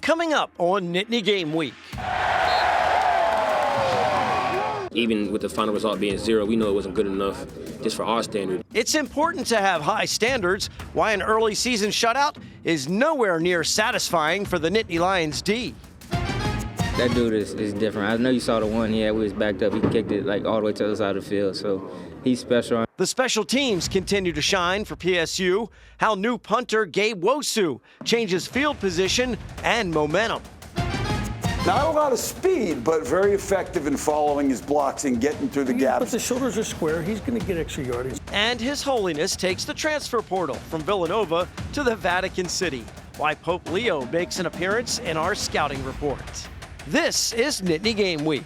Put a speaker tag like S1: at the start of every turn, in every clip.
S1: Coming up on Nittany Game Week.
S2: Even with the final result being 0, we know it wasn't good enough just for our standard.
S1: It's important to have high standards. Why an early season shutout is nowhere near satisfying for the Nittany Lions D.
S3: That dude is different. I know you saw the one he had. We was backed up. He kicked it like all the way to the other side of the field. So he's special.
S1: The special teams continue to shine for PSU. How new punter Gabe Wosu changes field position and momentum.
S4: Not a lot of speed, but very effective in following his blocks and getting through the gaps.
S5: But the shoulders are square. He's going to get extra yardage.
S1: And His Holiness takes the transfer portal from Villanova to the Vatican City. Why Pope Leo makes an appearance in our scouting report. This is Nittany Game Week.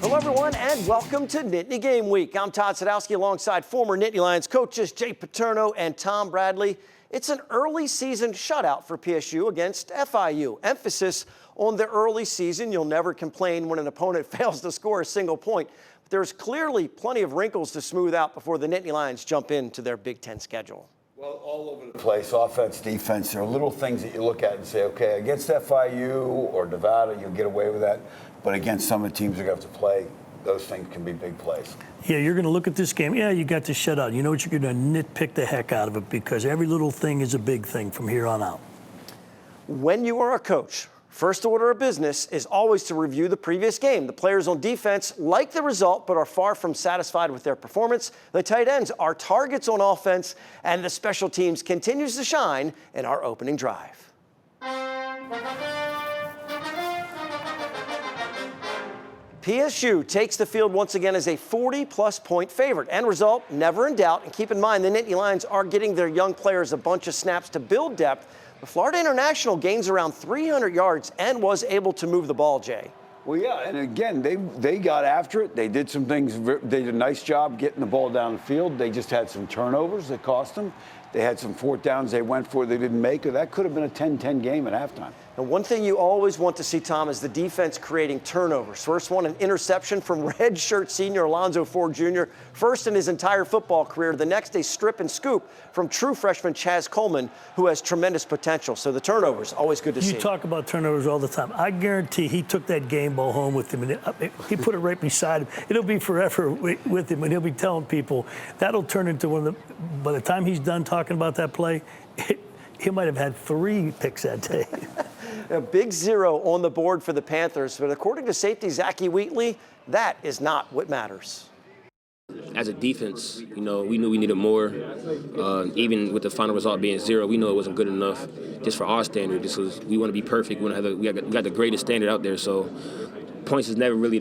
S1: Hello, everyone, and welcome to Nittany Game Week. I'm Todd Sadowski alongside former Nittany Lions coaches Jay Paterno and Tom Bradley. It's an early season shutout for PSU against FIU. Emphasis on the early season. You'll never complain when an opponent fails to score a single point. But there's clearly plenty of wrinkles to smooth out before the Nittany Lions jump into their Big Ten schedule.
S4: Well, all over the place, offense, defense, there are little things that you look at and say, okay, against FIU or Nevada, you'll get away with that. But against some of the teams you're going to have to play, those things can be big plays.
S5: Yeah, you're going to look at this game. Yeah, you got the shutout. You know what, you're going to nitpick the heck out of it because every little thing is a big thing from here on out.
S1: When you are a coach, first order of business is always to review the previous game. The players on defense like the result but are far from satisfied with their performance. The tight ends are targets on offense, and the special teams continues to shine in our opening drive. PSU takes the field once again as a 40-plus point favorite. End result, never in doubt. And keep in mind, the Nittany Lions are getting their young players a bunch of snaps to build depth. But Florida International gains around 300 yards and was able to move the ball, Jay.
S4: Well, yeah, and again, they got after it. They did some things. They did a nice job getting the ball down the field. They just had some turnovers that cost them. They had some fourth downs they went for they didn't make. That could have been a 10-10 game at halftime.
S1: And one thing you always want to see, Tom, is the defense creating turnovers. First one, an interception from redshirt senior Alonzo Ford Jr., first in his entire football career. The next, a strip and scoop from true freshman Chaz Coleman, who has tremendous potential. So the turnovers, always good to see.
S5: You talk about turnovers all the time. I guarantee he took that game ball home with him, and he put it right beside him. It'll be forever with him, and he'll be telling people that'll turn into one of the, by the time he's done talking about that play, he might have had 3 picks that day.
S1: A big 0 on the board for the Panthers, but according to safety Zachy Wheatley, that is not what matters.
S2: As a defense, you know, we knew we needed more. Even with the final result being 0, we know it wasn't good enough just for our standard. We want to be perfect. We got the greatest standard out there, so points is never really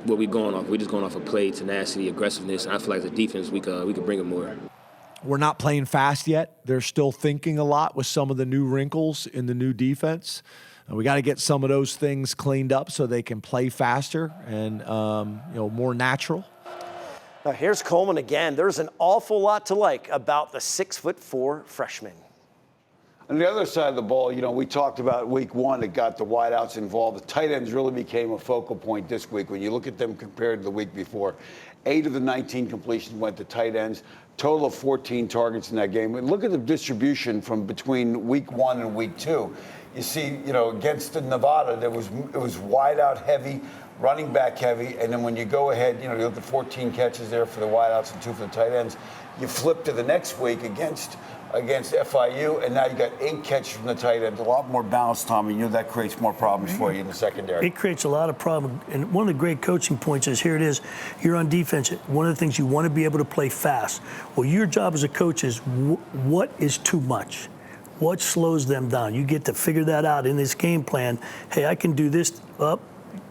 S2: what we're going off. We're just going off of play, tenacity, aggressiveness. And I feel like as a defense, we could bring it more.
S6: We're not playing fast yet. They're still thinking a lot with some of the new wrinkles in the new defense. We got to get some of those things cleaned up so they can play faster and more natural.
S1: Now here's Coleman again. There's an awful lot to like about the 6'4" freshman.
S4: On the other side of the ball, we talked about week 1, it got the wideouts involved. The tight ends really became a focal point this week. When you look at them compared to the week before, 8 of the 19 completions went to tight ends, total of 14 targets in that game. And look at the distribution from between week 1 and week 2. You see, against Nevada, it was wide out heavy, running back heavy, and then when you go ahead, you look at 14 catches there for the wideouts and 2 for the tight ends. You flip to the next week against FIU, and now you got 8 catches from the tight end. A lot more balance, Tommy. That creates more problems for you in the secondary.
S5: It creates a lot of problems. And one of the great coaching points is, here it is, you're on defense. One of the things you want to be able to play fast. Well, your job as a coach is what is too much? What slows them down? You get to figure that out in this game plan. Hey, I can do this.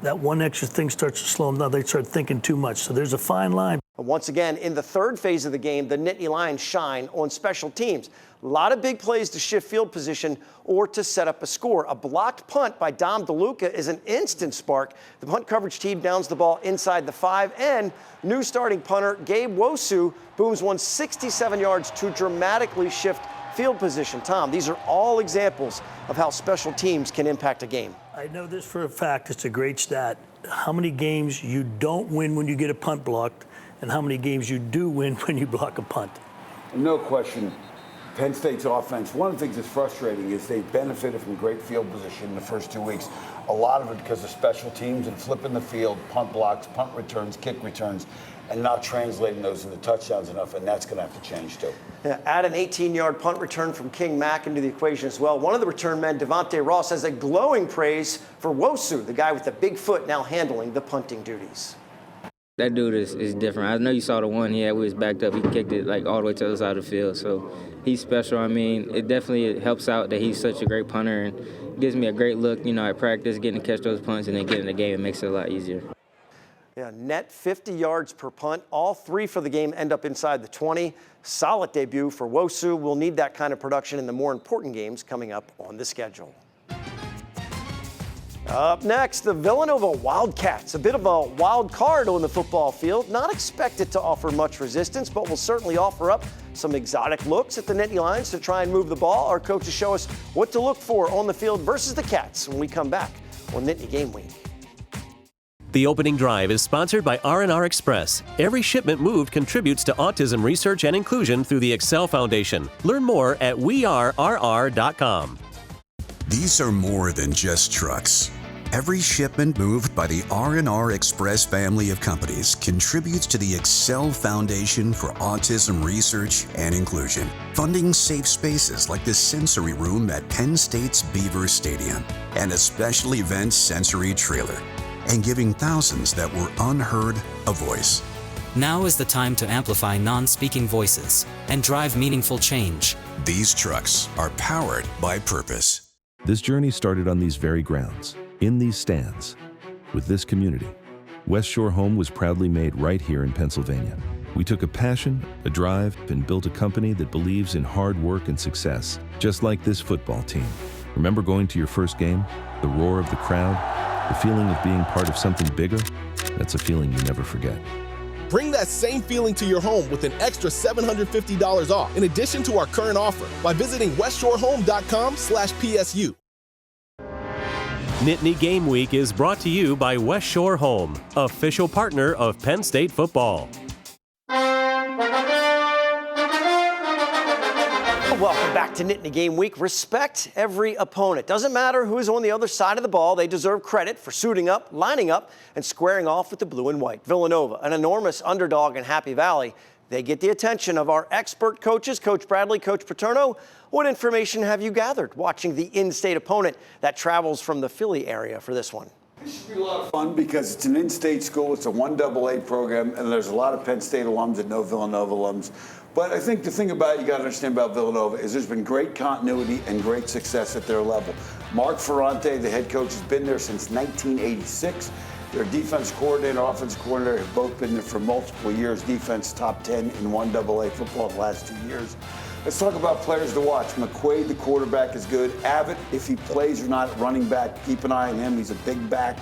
S5: That one extra thing starts to slow them down. They start thinking too much. So there's a fine line.
S1: Once again, in the third phase of the game, the Nittany Lions shine on special teams. A lot of big plays to shift field position or to set up a score. A blocked punt by Dom DeLuca is an instant spark. The punt coverage team downs the ball inside the 5, and new starting punter Gabe Wosu booms one 67 yards to dramatically shift field position. Tom, these are all examples of how special teams can impact a game.
S5: I know this for a fact. It's a great stat. how many games you don't win when you get a punt blocked and how many games you do win when you block a punt.
S4: No question, Penn State's offense, one of the things that's frustrating is they benefited from great field position in the first 2 weeks. A lot of it because of special teams and flipping the field, punt blocks, punt returns, kick returns, and not translating those into touchdowns enough, and that's going to have to change too.
S1: Yeah, add an 18-yard punt return from King Mack into the equation as well. One of the return men, Devontae Ross, has a glowing praise for Wosu, the guy with the big foot now handling the punting duties.
S3: That dude is different. I know you saw the one he had. We was backed up. He kicked it like all the way to the other side of the field. So he's special. I mean, it definitely helps out that he's such a great punter and gives me a great look, at practice, getting to catch those punts and then getting in the game. It makes it a lot easier.
S1: Yeah, net 50 yards per punt. All three for the game end up inside the 20. Solid debut for Wosu. We'll need that kind of production in the more important games coming up on the schedule. Up next, the Villanova Wildcats. A bit of a wild card on the football field. Not expected to offer much resistance, but will certainly offer up some exotic looks at the Nittany Lions to try and move the ball. Our coaches show us what to look for on the field versus the Cats when we come back on Nittany Game Week.
S7: The opening drive is sponsored by R&R Express. Every shipment moved contributes to autism research and inclusion through the Excel Foundation. Learn more at wearerr.com.
S8: These are more than just trucks. Every shipment moved by the R&R Express family of companies contributes to the Excel Foundation for Autism Research and Inclusion, funding safe spaces like the sensory room at Penn State's Beaver Stadium and a special event sensory trailer, and giving thousands that were unheard a voice.
S9: Now is the time to amplify non-speaking voices and drive meaningful change.
S8: These trucks are powered by purpose.
S10: This journey started on these very grounds, in these stands, with this community. West Shore Home was proudly made right here in Pennsylvania. We took a passion, a drive, and built a company that believes in hard work and success, just like this football team. Remember going to your first game? The roar of the crowd? The feeling of being part of something bigger? That's a feeling you never forget.
S11: Bring that same feeling to your home with an extra $750 off in addition to our current offer by visiting westshorehome.com/PSU.
S7: Nittany Game Week is brought to you by West Shore Home, official partner of Penn State Football.
S1: Welcome back to Nittany Game Week. Respect every opponent. Doesn't matter who's on the other side of the ball. They deserve credit for suiting up, lining up, and squaring off with the blue and white. Villanova, an enormous underdog in Happy Valley. They get the attention of our expert coaches, Coach Bradley, Coach Paterno. What information have you gathered watching the in-state opponent that travels from the Philly area for this one?
S4: This should be a lot of fun because it's an in-state school. It's a 1AA program, and there's a lot of Penn State alums that know Villanova alums. But I think the thing about you got to understand about Villanova is there's been great continuity and great success at their level. Mark Ferrante, the head coach, has been there since 1986. Their defense coordinator, offense coordinator have both been there for multiple years. Defense top 10 in 1AA football the last 2 years. Let's talk about players to watch. McQuaid, the quarterback, is good. Abbott, if he plays or not at running back, keep an eye on him. He's a big back.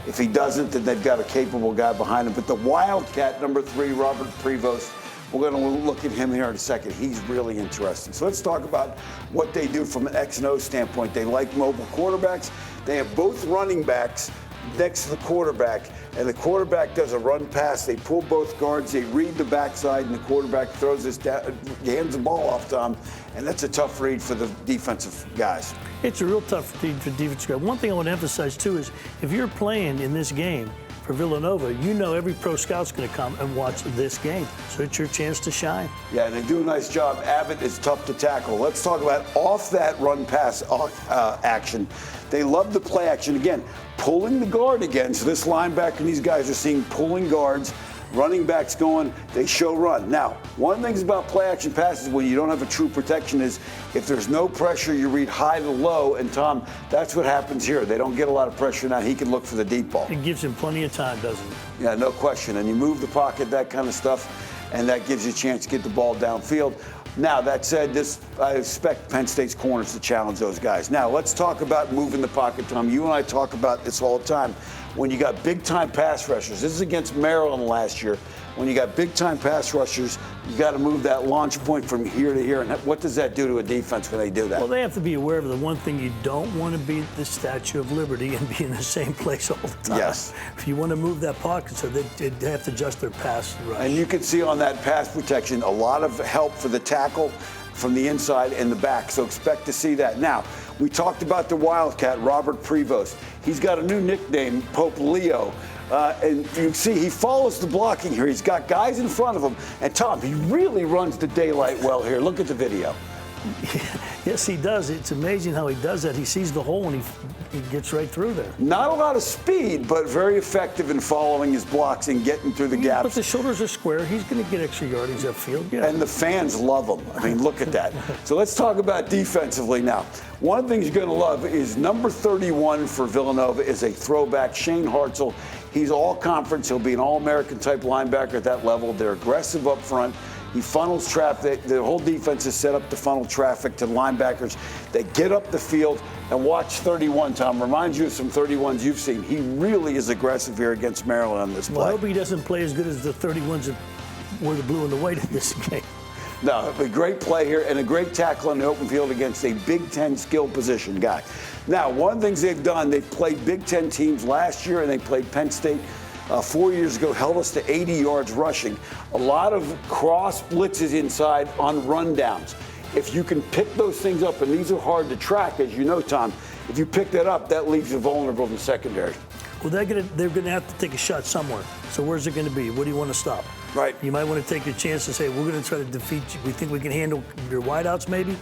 S4: If he doesn't, then they've got a capable guy behind him. But the Wildcat, number 3, Robert Prevost, we're going to look at him here in a second. He's really interesting. So let's talk about what they do from an X and O standpoint. They like mobile quarterbacks. They have both running backs next to the quarterback, and the quarterback does a run pass. They pull both guards, they read the backside, and the quarterback throws this down, hands the ball off to him, and that's a tough read for the defensive guys.
S5: It's a real tough read for defensive guys. One thing I want to emphasize, too, is if you're playing in this game for Villanova, you know every pro scout's going to come and watch this game. So it's your chance to shine.
S4: Yeah, they do a nice job. Abbott is tough to tackle. Let's talk about off that run pass action. They love the play action. Again, pulling the guard again. So this linebacker and these guys are seeing pulling guards. Running backs going, they show run. Now, one of the things about play action passes when you don't have a true protection is if there's no pressure, you read high to low, and Tom, that's what happens here. They don't get a lot of pressure now. He can look for the deep ball.
S5: It gives him plenty of time, doesn't it?
S4: Yeah, no question. And you move the pocket, that kind of stuff, and that gives you a chance to get the ball downfield. Now, that said, I expect Penn State's corners to challenge those guys. Now, let's talk about moving the pocket, Tom. You and I talk about this all the time. when you got big-time pass rushers. This is against Maryland last year. When you got big-time pass rushers, you got to move that launch point from here to here. And what does that do to a defense when they do that?
S5: Well, they have to be aware of the one thing: you don't want to be the Statue of Liberty and be in the same place all the time.
S4: Yes.
S5: If you want to move that pocket, so they have to adjust their pass rush.
S4: And you can see on that pass protection a lot of help for the tackle from the inside and the back. So expect to see that. Now, we talked about the Wildcat, Robert Prevost. He's got a new nickname, Pope Leo. And you can see he follows the blocking here. He's got guys in front of him. And Tom, he really runs the daylight well here. Look at the video.
S5: Yes, he does. It's amazing how he does that. He sees the hole and he gets right through there.
S4: Not a lot of speed, but very effective in following his blocks and getting through the gaps.
S5: But the shoulders are square. He's going to get extra yardage upfield. Yeah.
S4: And the fans love him. I mean, look at that. So let's talk about defensively now. One of the things you're going to love is number 31 for Villanova is a throwback, Shane Hartzell. He's all conference. He'll be an all-American type linebacker at that level. They're aggressive up front. He funnels traffic. The whole defense is set up to funnel traffic to linebackers. They get up the field and watch 31, Tom. Reminds you of some 31s you've seen. He really is aggressive here against Maryland on this play.
S5: Well, I hope he doesn't play as good as the 31s that wore the blue and the white in this game.
S4: No, a great play here and a great tackle in the open field against a Big Ten skill position guy. Now, one of the things they've done, they've played Big Ten teams last year and they played Penn State 4 years ago, held us to 80 yards rushing. A lot of cross blitzes inside on rundowns. If you can pick those things up, and these are hard to track, as you know, Tom, if you pick that up, that leaves you vulnerable in the secondary.
S5: Well, they're gonna have to take a shot somewhere. So where's it going to be? What do you want to stop?
S4: Right.
S5: You might want to take your chance to say, we're going to try to defeat you. We think we can handle your wideouts maybe.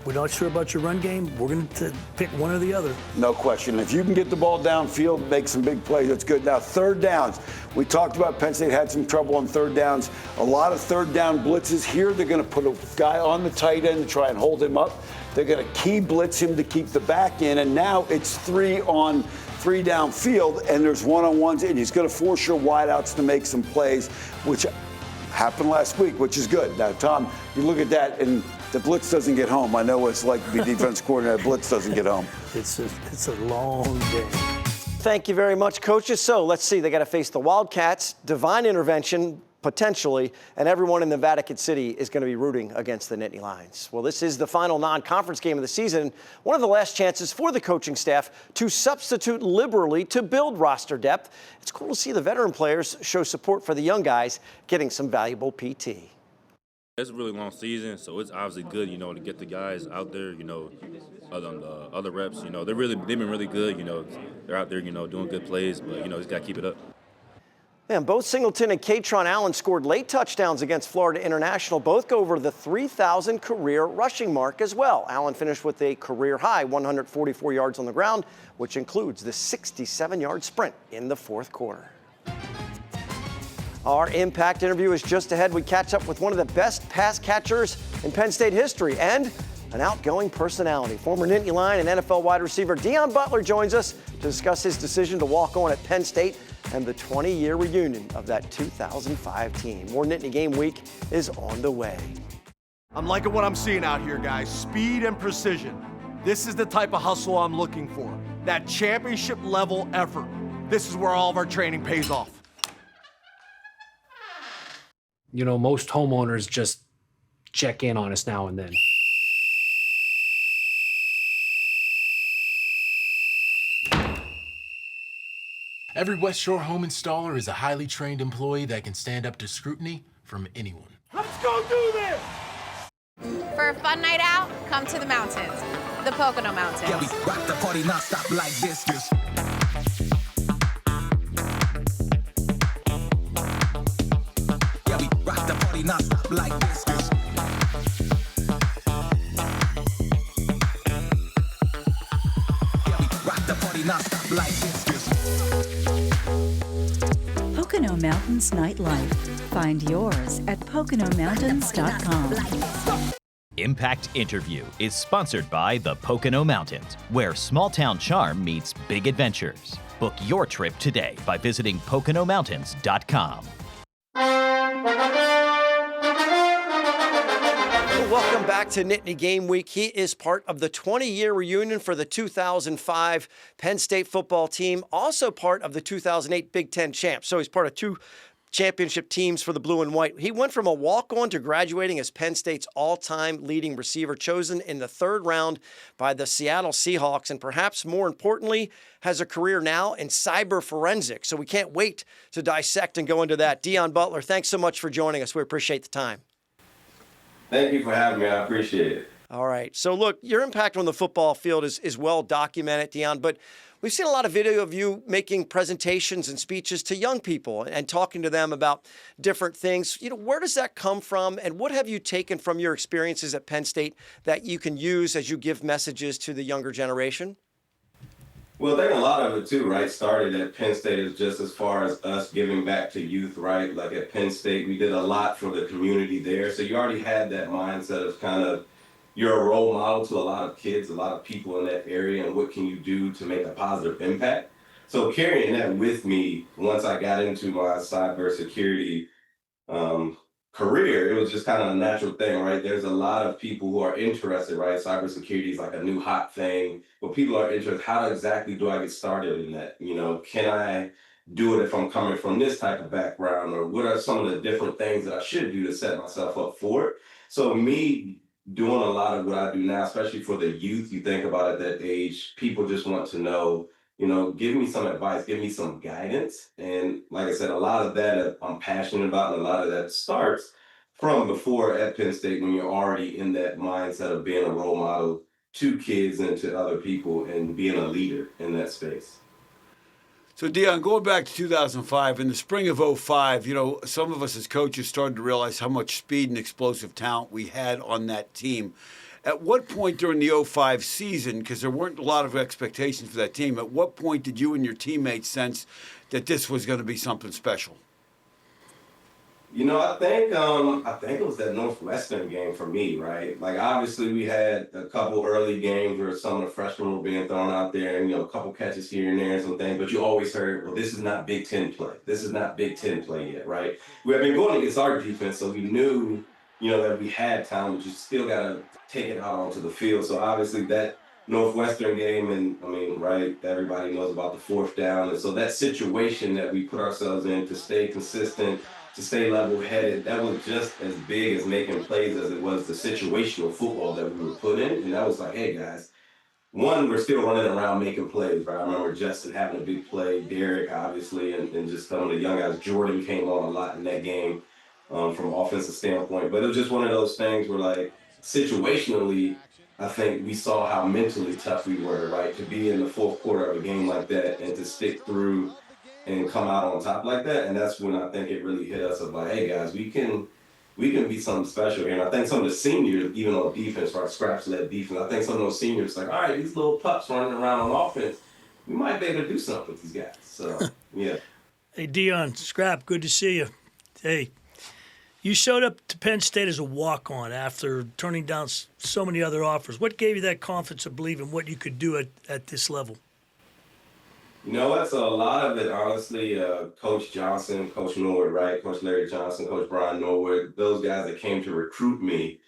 S5: We're not sure about your run game. We're going to pick one or the other.
S4: No question. If you can get the ball downfield, make some big plays, that's good. Now, third downs. We talked about Penn State had some trouble on third downs. A lot of third down blitzes. Here, they're going to put a guy on the tight end to try and hold him up. They're going to key blitz him to keep the back in. And now it's 3 on 3 downfield, and there's one-on-ones, and he's going to force your wideouts to make some plays, which happened last week, which is good. Now, Tom, you look at that, and the blitz doesn't get home. I know what it's like to be defense coordinator. Blitz doesn't get home.
S5: It's a long game.
S1: Thank you very much, coaches. So let's see. They got to face the Wildcats, divine intervention, potentially, and everyone in the Vatican City is going to be rooting against the Nittany Lions. Well, this is the final non-conference game of the season, one of the last chances for the coaching staff to substitute liberally to build roster depth. It's cool to see the veteran players show support for the young guys getting some valuable PT.
S12: It's a really long season, so it's obviously good, to get the guys out there, other reps, they've been really good, they're out there, doing good plays, but, just got to keep it up.
S1: And both Singleton and Katron Allen scored late touchdowns against Florida International. Both go over the 3,000 career rushing mark as well. Allen finished with a career-high 144 yards on the ground, which includes the 67-yard sprint in the fourth quarter. Our Impact interview is just ahead. We catch up with one of the best pass catchers in Penn State history and an outgoing personality. Former Nittany Lion and NFL wide receiver Deon Butler joins us to discuss his decision to walk on at Penn State and the 20-year reunion of that 2005 team. More Nittany Game Week is on the way.
S13: I'm liking what I'm seeing out here, guys. Speed and precision. This is the type of hustle I'm looking for. That championship level effort. This is where all of our training pays off.
S14: Most homeowners just check in on us now and then.
S15: Every West Shore home installer is a highly trained employee that can stand up to scrutiny from anyone.
S13: Let's go do this!
S16: For a fun night out, come to the mountains, the Pocono Mountains.
S17: Yeah, we rock the party non-stop like this. Yeah, we rock the party non-stop like this. Yeah, we rock the party non-stop like this.
S18: Pocono Mountains Nightlife. Find yours at PoconoMountains.com.
S19: Impact Interview is sponsored by the Pocono Mountains, where small-town charm meets big adventures. Book your trip today by visiting PoconoMountains.com.
S1: Welcome back to Nittany Game Week. He is part of the 20-year reunion for the 2005 Penn State football team, also part of the 2008 Big Ten champs. So he's part of two championship teams for the blue and white. He went from a walk-on to graduating as Penn State's all-time leading receiver, chosen in the 3rd round by the Seattle Seahawks, and perhaps more importantly, has a career now in cyber forensics. So we can't wait to dissect and go into that. Deon Butler, thanks so much for joining us. We appreciate the time.
S20: Thank you for having me. I appreciate it.
S1: All right. So, look, your impact on the football field is well documented, Deon, but we've seen a lot of video of you making presentations and speeches to young people and talking to them about different things. Where does that come from, and what have you taken from your experiences at Penn State that you can use as you give messages to the younger generation?
S20: Well, I think a lot of it, too, right, started at Penn State is just as far as us giving back to youth, right? Like at Penn State, we did a lot for the community there. So you already had that mindset of kind of you're a role model to a lot of kids, a lot of people in that area, and what can you do to make a positive impact? So carrying that with me, once I got into my cybersecurity career, it was just kind of a natural thing, right? There's a lot of people who are interested, right? Cybersecurity is like a new hot thing, but people are interested. How exactly do I get started in that? Can I do it if I'm coming from this type of background, or what are some of the different things that I should do to set myself up for it? So me doing a lot of what I do now, especially for the youth, you think about at that age, people just want to know, give me some advice, give me some guidance. And like I said, a lot of that I'm passionate about, and a lot of that starts from before at Penn State when you're already in that mindset of being a role model to kids and to other people and being a leader in that space.
S4: So, Deon, going back to 2005, in the spring of 2005, some of us as coaches started to realize how much speed and explosive talent we had on that team. At what point during the 2005 season, because there weren't a lot of expectations for that team, at what point did you and your teammates sense that this was going to be something special?
S20: I think it was that Northwestern game for me, right? Like, obviously, we had a couple early games where some of the freshmen were being thrown out there and, a couple catches here and there and some things, but you always heard, well, this is not Big Ten play. This is not Big Ten play yet, right? We had been going against our defense, so we knew, that we had time, but you still got to take it out onto the field. So, obviously, that Northwestern game, and, right, everybody knows about the 4th down. And so that situation that we put ourselves in to stay consistent, to stay level-headed, that was just as big as making plays as it was the situational football that we were put in. And that was like, hey, guys, one, we're still running around making plays, right? I remember Justin having a big play, Derek, obviously, and just some of the young guys. Jordan came on a lot in that game from an offensive standpoint. But it was just one of those things where, like, situationally, I think we saw how mentally tough we were, right? To be in the 4th quarter of a game like that and to stick through and come out on top like that. And that's when I think it really hit us of like, hey guys, we can be something special here. And I think some of the seniors, even on defense, right, scraps-led defense, I think some of those seniors like, all right, these little pups running around on offense, we might be able to do something with these guys. So, yeah.
S5: Hey, Deon, Scrap, good to see you. Hey, you showed up to Penn State as a walk-on after turning down so many other offers. What gave you that confidence of believing what you could do at this level?
S20: That's a lot of it, honestly. Coach Johnson, Coach Norwood, right? Coach Larry Johnson, Coach Brian Norwood, those guys that came to recruit me,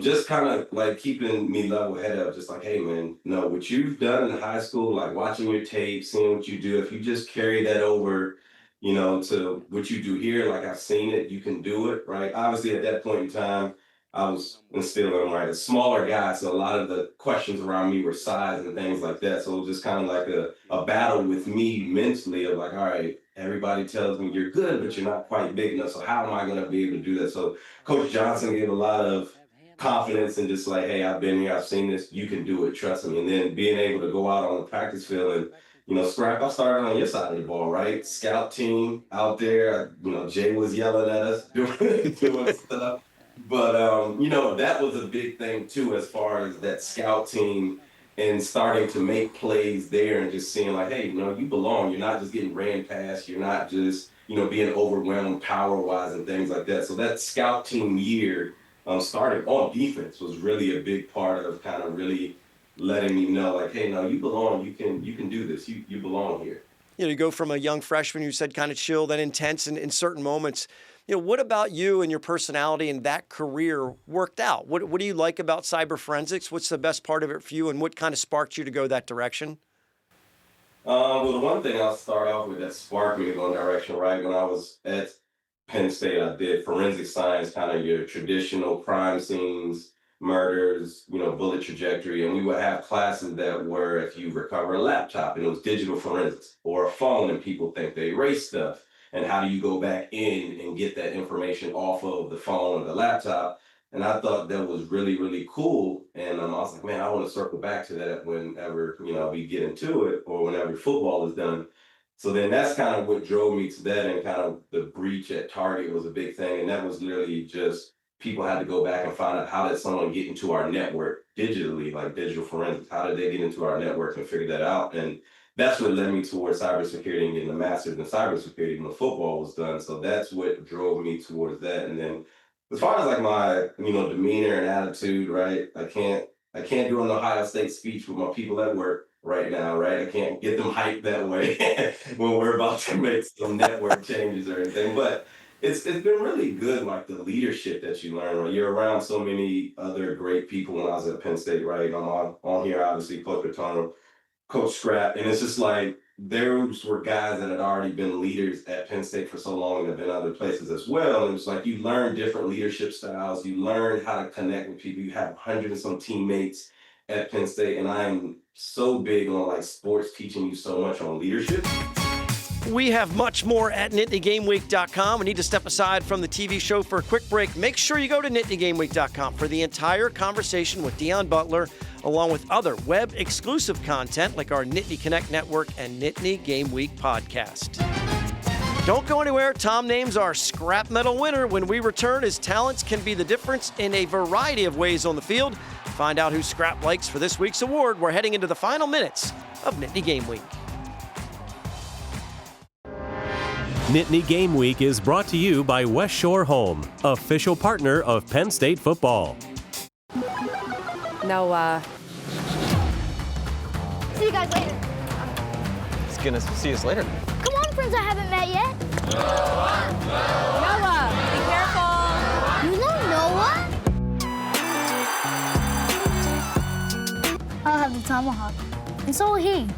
S20: just kind of like keeping me level-headed up, just like, hey, man, what you've done in high school, like watching your tape, seeing what you do, if you just carry that over, to what you do here, like I've seen it, you can do it, right? Obviously, at that point in time, I was still right, a smaller guy, so a lot of the questions around me were size and things like that. So it was just kind of like a battle with me mentally of like, all right, everybody tells me you're good, but you're not quite big enough. So how am I going to be able to do that? So Coach Johnson gave a lot of confidence and just like, hey, I've been here, I've seen this, you can do it, trust me. And then being able to go out on the practice field and Scrap, I started on your side of the ball, right? Scout team out there, Jay was yelling at us, doing stuff. But, that was a big thing, too, as far as that scout team and starting to make plays there and just seeing like, hey, you belong. You're not just getting ran past. You're not just, being overwhelmed power-wise and things like that. So that scout team year starting on defense was really a big part of kind of really letting me know like, hey, no, you belong. You can do this. You belong here.
S1: you go from a young freshman, you said kind of chill, then intense in certain moments. What about you and your personality and that career worked out? What do you like about cyber forensics? What's the best part of it for you, and what kind of sparked you to go that direction?
S20: Well, the one thing I'll start off with that sparked me to go in that direction, right? When I was at Penn State, I did forensic science, kind of your traditional crime scenes, murders, bullet trajectory. And we would have classes that were, if you recover a laptop, and it was digital forensics, or a phone and people think they erased stuff. And how do you go back in and get that information off of the phone or the laptop? And I thought that was really, really cool. And I was like, man, I want to circle back to that whenever, we get into it, or whenever football is done. So then that's kind of what drove me to that, and kind of the breach at Target was a big thing. And that was literally just people had to go back and find out, how did someone get into our network digitally, like digital forensics? How did they get into our network and figure that out? And that's what led me towards cybersecurity and getting a master's in cybersecurity when football was done. So that's what drove me towards that. And then as far as like my, demeanor and attitude, right? I can't do an Ohio State speech with my people at work right now, right? I can't get them hyped that way when we're about to make some network changes or anything. But it's been really good, like the leadership that you learn. Right? You're around so many other great people. When I was at Penn State, right? I'm on here, obviously, Coach Paterno, Coach Scrap, and it's just like those were guys that had already been leaders at Penn State for so long and have been other places as well. And it's like you learn different leadership styles. You learn how to connect with people. You have 100 and some teammates at Penn State, and I'm so big on like sports teaching you so much on leadership.
S1: We have much more at nittany-game-week.com. We need to step aside from the TV show for a quick break. Make sure you go to nittany-game-week.com for the entire conversation with Deion Butler, along with other web-exclusive content like our Nittany Connect Network and Nittany Game Week podcast. Don't go anywhere. Tom names our scrap metal winner. When we return, his talents can be the difference in a variety of ways on the field. Find out who Scrap likes for this week's award. We're heading into the final minutes of Nittany Game Week.
S7: Nittany Game Week is brought to you by West Shore Home, official partner of Penn State Football.
S21: No,
S22: see you guys later.
S23: He's gonna see us later.
S22: Come on, friends I haven't met yet.
S16: Noah, be careful.
S22: You know Noah? I'll have the tomahawk. And so will he.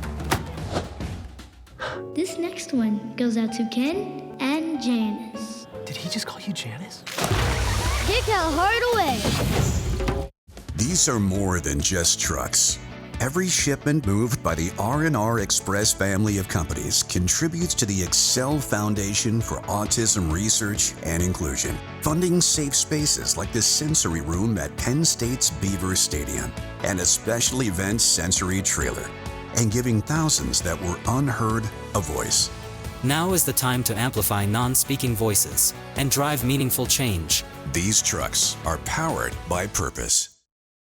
S22: This next one goes out to Ken and Janice.
S23: Did he just call you Janice?
S22: Kick how hard away.
S8: These are more than just trucks. Every shipment moved by the R&R Express family of companies contributes to the Excel Foundation for Autism Research and Inclusion, funding safe spaces like the sensory room at Penn State's Beaver Stadium and a special event sensory trailer, and giving thousands that were unheard a voice.
S9: Now is the time to amplify non-speaking voices and drive meaningful change.
S8: These trucks are powered by purpose.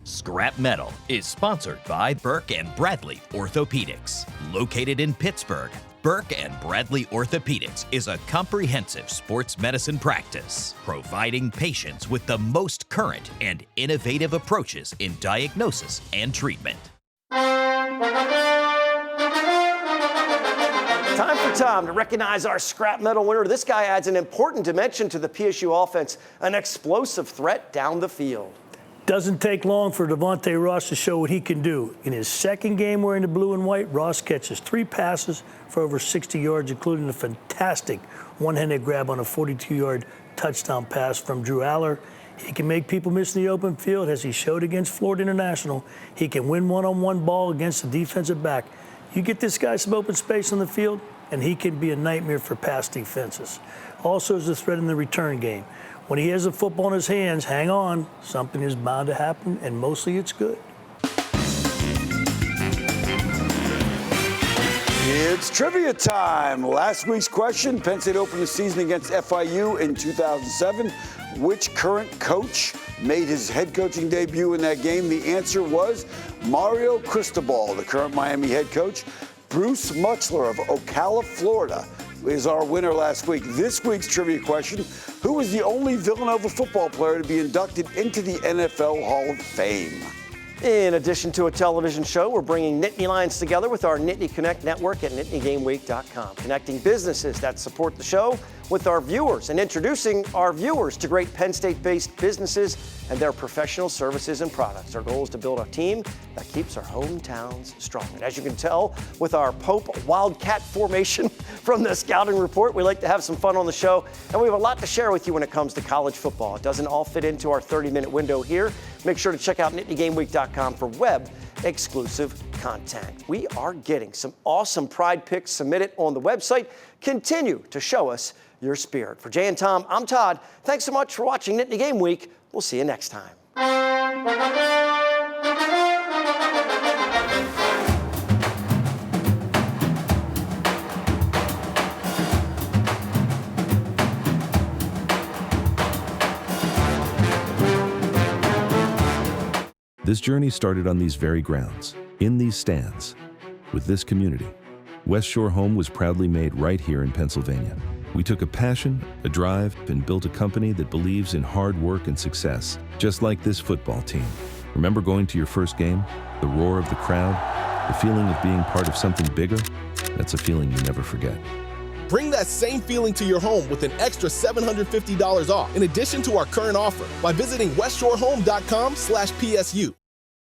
S19: Scrap Metal is sponsored by Burke and Bradley Orthopedics. Located in Pittsburgh, Burke and Bradley Orthopedics is a comprehensive sports medicine practice, providing patients with the most current and innovative approaches in diagnosis and treatment.
S1: Time for Tom to recognize our scrap metal winner. This guy adds an important dimension to the PSU offense, an explosive threat down the field.
S5: Doesn't take long for Devontae Ross to show what he can do. In his second game wearing the blue and white, Ross catches 3 passes for over 60 yards, including a fantastic one-handed grab on a 42-yard touchdown pass from Drew Aller. He can make people miss in the open field, as he showed against Florida International. He can win one-on-one ball against the defensive back. You get this guy some open space on the field, and he can be a nightmare for pass defenses. Also is a threat in the return game. When he has the football in his hands, hang on. Something is bound to happen, and mostly it's good.
S4: It's trivia time. Last week's question, Penn State opened the season against FIU in 2007. Which current coach made his head coaching debut in that game? The answer was Mario Cristobal, the current Miami head coach. Bruce Muchler of Ocala, Florida, is our winner last week. This week's trivia question, who was the only Villanova football player to be inducted into the NFL Hall of Fame?
S1: In addition to a television show, we're bringing Nittany Lions together with our Nittany Connect network at nittany-game-week.com, connecting businesses that support the show with our viewers and introducing our viewers to great Penn State-based businesses and their professional services and products. Our goal is to build a team that keeps our hometowns strong. And as you can tell with our Pope Wildcat formation from the scouting report, we like to have some fun on the show, and we have a lot to share with you when it comes to college football. It doesn't all fit into our 30-minute window here. Make sure to check out nittany-game-week.com for web exclusive content. We are getting some awesome Pride picks submitted on the website. Continue to show us your spirit. For Jay and Tom, I'm Todd. Thanks so much for watching Nittany Game Week. We'll see you next time.
S10: This journey started on these very grounds, in these stands, with this community. West Shore Home was proudly made right here in Pennsylvania. We took a passion, a drive, and built a company that believes in hard work and success, just like this football team. Remember going to your first game? The roar of the crowd? The feeling of being part of something bigger? That's a feeling you never forget.
S11: Bring that same feeling to your home with an extra $750 off in addition to our current offer by visiting westshorehome.com/PSU.